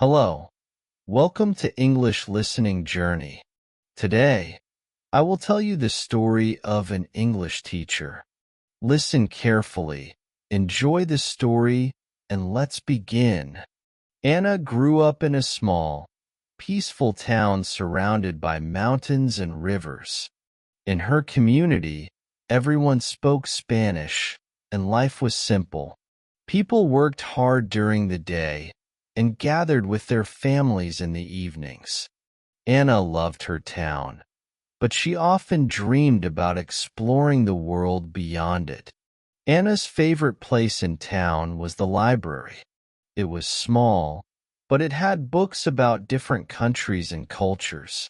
Hello, welcome to English Listening Journey. Today, I will tell you the story of an English teacher. Listen carefully, enjoy the story, and let's begin. Anna grew up in a small, peaceful town surrounded by mountains and rivers. In her community, everyone spoke Spanish, and life was simple. People worked hard during the day and gathered with their families in the evenings. Anna loved her town, but she often dreamed about exploring the world beyond it. Anna's favorite place in town was the library. It was small, but it had books about different countries and cultures.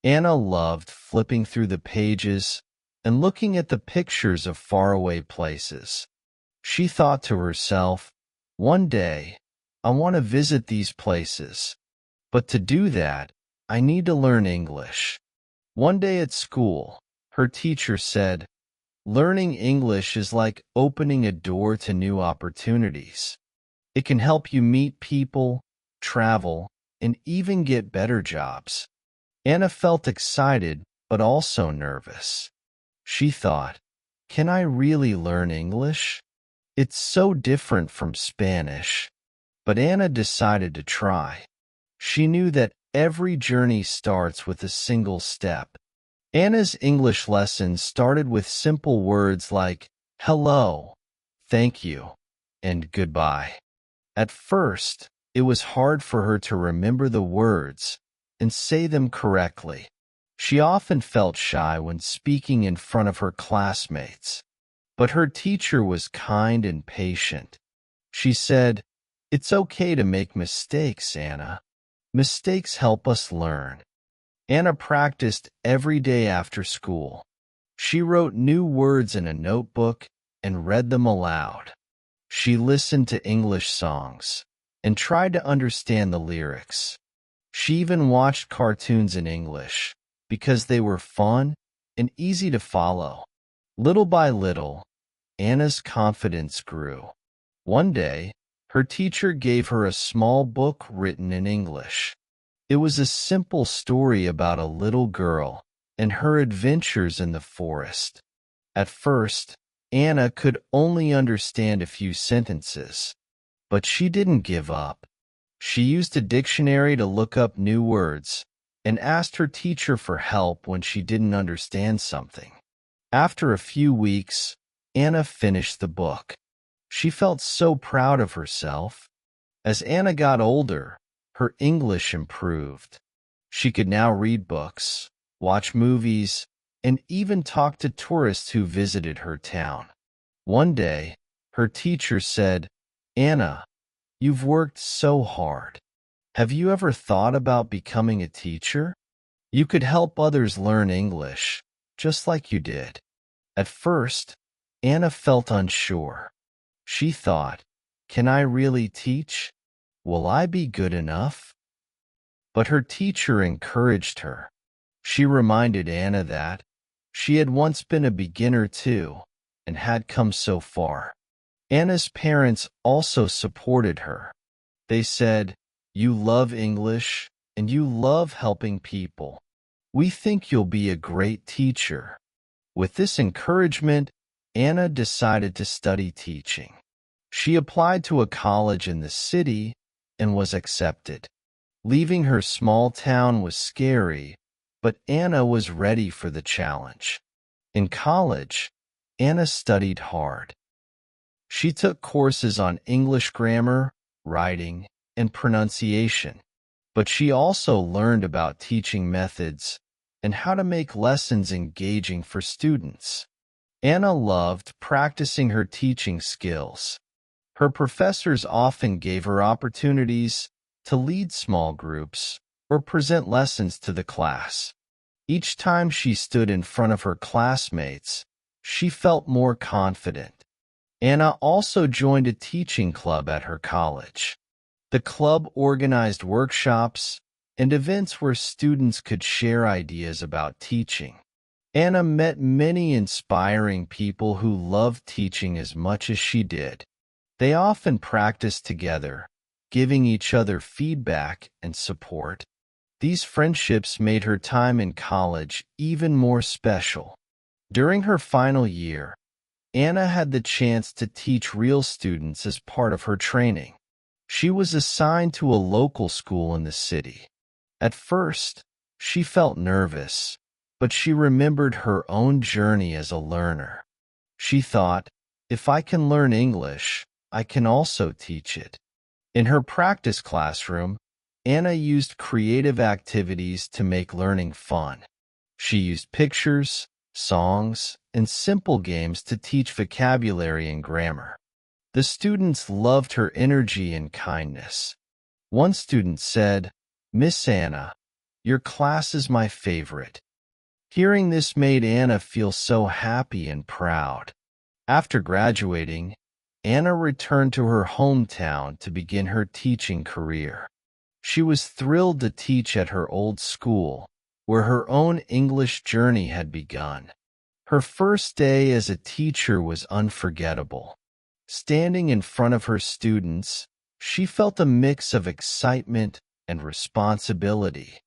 Anna loved flipping through the pages and looking at the pictures of faraway places. She thought to herself, one day, I want to visit these places. But to do that, I need to learn English. One day at school, her teacher said, learning English is like opening a door to new opportunities. It can help you meet people, travel, and even get better jobs. Anna felt excited, but also nervous. She thought, can I really learn English? It's so different from Spanish. But Anna decided to try. She knew that every journey starts with a single step. Anna's English lessons started with simple words like hello, thank you, and goodbye. At first, it was hard for her to remember the words and say them correctly. She often felt shy when speaking in front of her classmates. But her teacher was kind and patient. She said, it's okay to make mistakes, Anna. Mistakes help us learn. Anna practiced every day after school. She wrote new words in a notebook and read them aloud. She listened to English songs and tried to understand the lyrics. She even watched cartoons in English because they were fun and easy to follow. Little by little, Anna's confidence grew. One day, her teacher gave her a small book written in English. It was a simple story about a little girl and her adventures in the forest. At first, Anna could only understand a few sentences, but she didn't give up. She used a dictionary to look up new words and asked her teacher for help when she didn't understand something. After a few weeks, Anna finished the book. She felt so proud of herself. As Anna got older, her English improved. She could now read books, watch movies, and even talk to tourists who visited her town. One day, her teacher said, Anna, you've worked so hard. Have you ever thought about becoming a teacher? You could help others learn English, just like you did. At first, Anna felt unsure. She thought, can I really teach? Will I be good enough? But her teacher encouraged her. She reminded Anna that she had once been a beginner too and had come so far. Anna's parents also supported her. They said, you love English and you love helping people. We think you'll be a great teacher. With this encouragement, Anna decided to study teaching. She applied to a college in the city and was accepted. Leaving her small town was scary, but Anna was ready for the challenge. In college, Anna studied hard. She took courses on English grammar, writing, and pronunciation, but she also learned about teaching methods and how to make lessons engaging for students. Anna loved practicing her teaching skills. Her professors often gave her opportunities to lead small groups or present lessons to the class. Each time she stood in front of her classmates, she felt more confident. Anna also joined a teaching club at her college. The club organized workshops and events where students could share ideas about teaching. Anna met many inspiring people who loved teaching as much as she did. They often practiced together giving each other feedback and support. These friendships made her time in college even more special. During her final year, Anna had the chance to teach real students as part of her training. She was assigned to a local school in the city. At first, she felt nervous, but she remembered her own journey as a learner. She thought, if I can learn English, I can also teach it. In her practice classroom, Anna used creative activities to make learning fun. She used pictures, songs, and simple games to teach vocabulary and grammar. The students loved her energy and kindness. One student said, "Miss Anna, your class is my favorite." Hearing this made Anna feel so happy and proud. After graduating, Anna returned to her hometown to begin her teaching career. She was thrilled to teach at her old school, where her own English journey had begun. Her first day as a teacher was unforgettable. Standing in front of her students, she felt a mix of excitement and responsibility.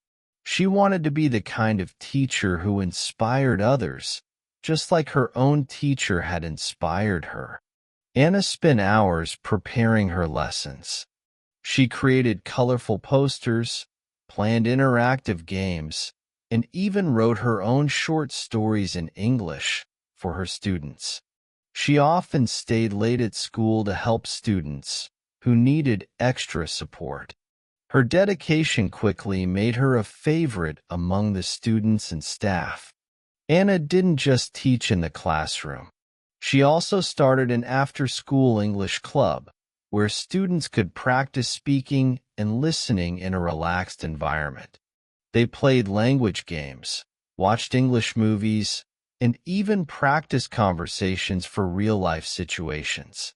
She wanted to be the kind of teacher who inspired others, just like her own teacher had inspired her. Anna spent hours preparing her lessons. She created colorful posters, planned interactive games, and even wrote her own short stories in English for her students. She often stayed late at school to help students who needed extra support. Her dedication quickly made her a favorite among the students and staff. Anna didn't just teach in the classroom. She also started an after-school English club, where students could practice speaking and listening in a relaxed environment. They played language games, watched English movies, and even practiced conversations for real-life situations.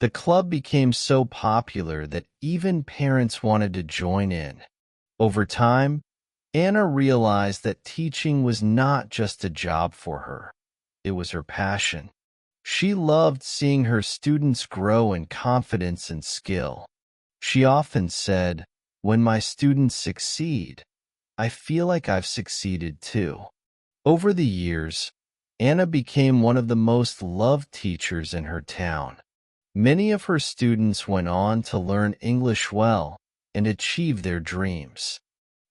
The club became so popular that even parents wanted to join in. Over time, Anna realized that teaching was not just a job for her. It was her passion. She loved seeing her students grow in confidence and skill. She often said, "When my students succeed, I feel like I've succeeded too." Over the years, Anna became one of the most loved teachers in her town. Many of her students went on to learn English well and achieve their dreams.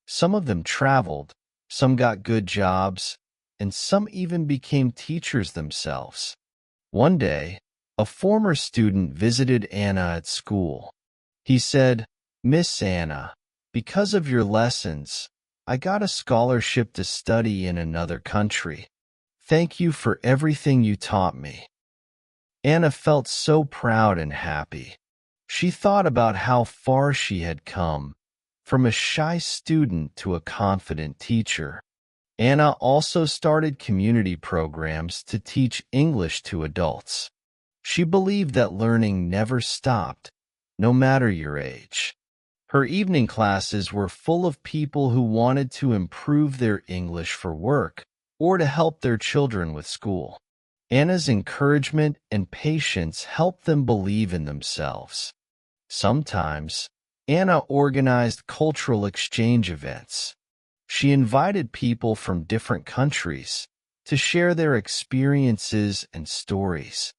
Some of them traveled, some got good jobs, and some even became teachers themselves. One day, a former student visited Anna at school. He said, "Miss Anna, because of your lessons, I got a scholarship to study in another country. Thank you for everything you taught me." Anna felt so proud and happy. She thought about how far she had come, from a shy student to a confident teacher. Anna also started community programs to teach English to adults. She believed that learning never stopped, no matter your age. Her evening classes were full of people who wanted to improve their English for work or to help their children with school. Anna's encouragement and patience helped them believe in themselves. Sometimes, Anna organized cultural exchange events. She invited people from different countries to share their experiences and stories.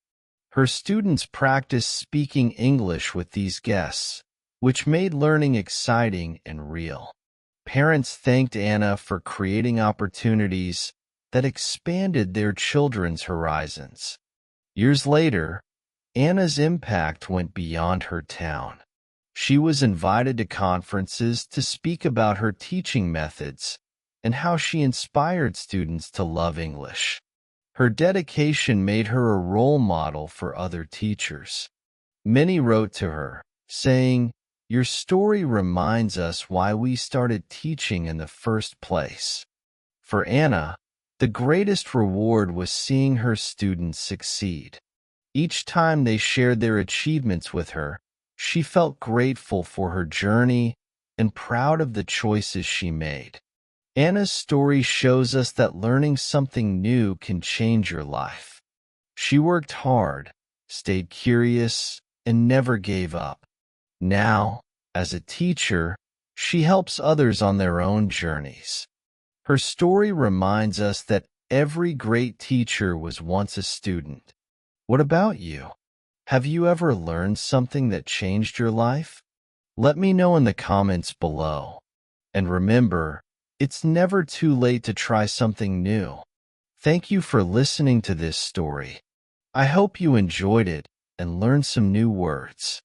Her students practiced speaking English with these guests, which made learning exciting and real. Parents thanked Anna for creating opportunities that expanded their children's horizons. Years later, Anna's impact went beyond her town. She was invited to conferences to speak about her teaching methods and how she inspired students to love English. Her dedication made her a role model for other teachers. Many wrote to her, saying, "Your story reminds us why we started teaching in the first place." For Anna, the greatest reward was seeing her students succeed. Each time they shared their achievements with her, she felt grateful for her journey and proud of the choices she made. Anna's story shows us that learning something new can change your life. She worked hard, stayed curious, and never gave up. Now, As a teacher, she helps others on their own journeys. Her story reminds us that every great teacher was once a student. What about you? Have you ever learned something that changed your life? Let me know in the comments below. And remember, it's never too late to try something new. Thank you for listening to this story. I hope you enjoyed it and learned some new words.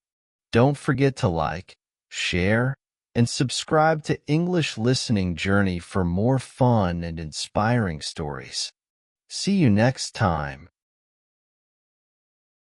Don't forget to like, share, and subscribe to English Listening Journey for more fun and inspiring stories. See you next time.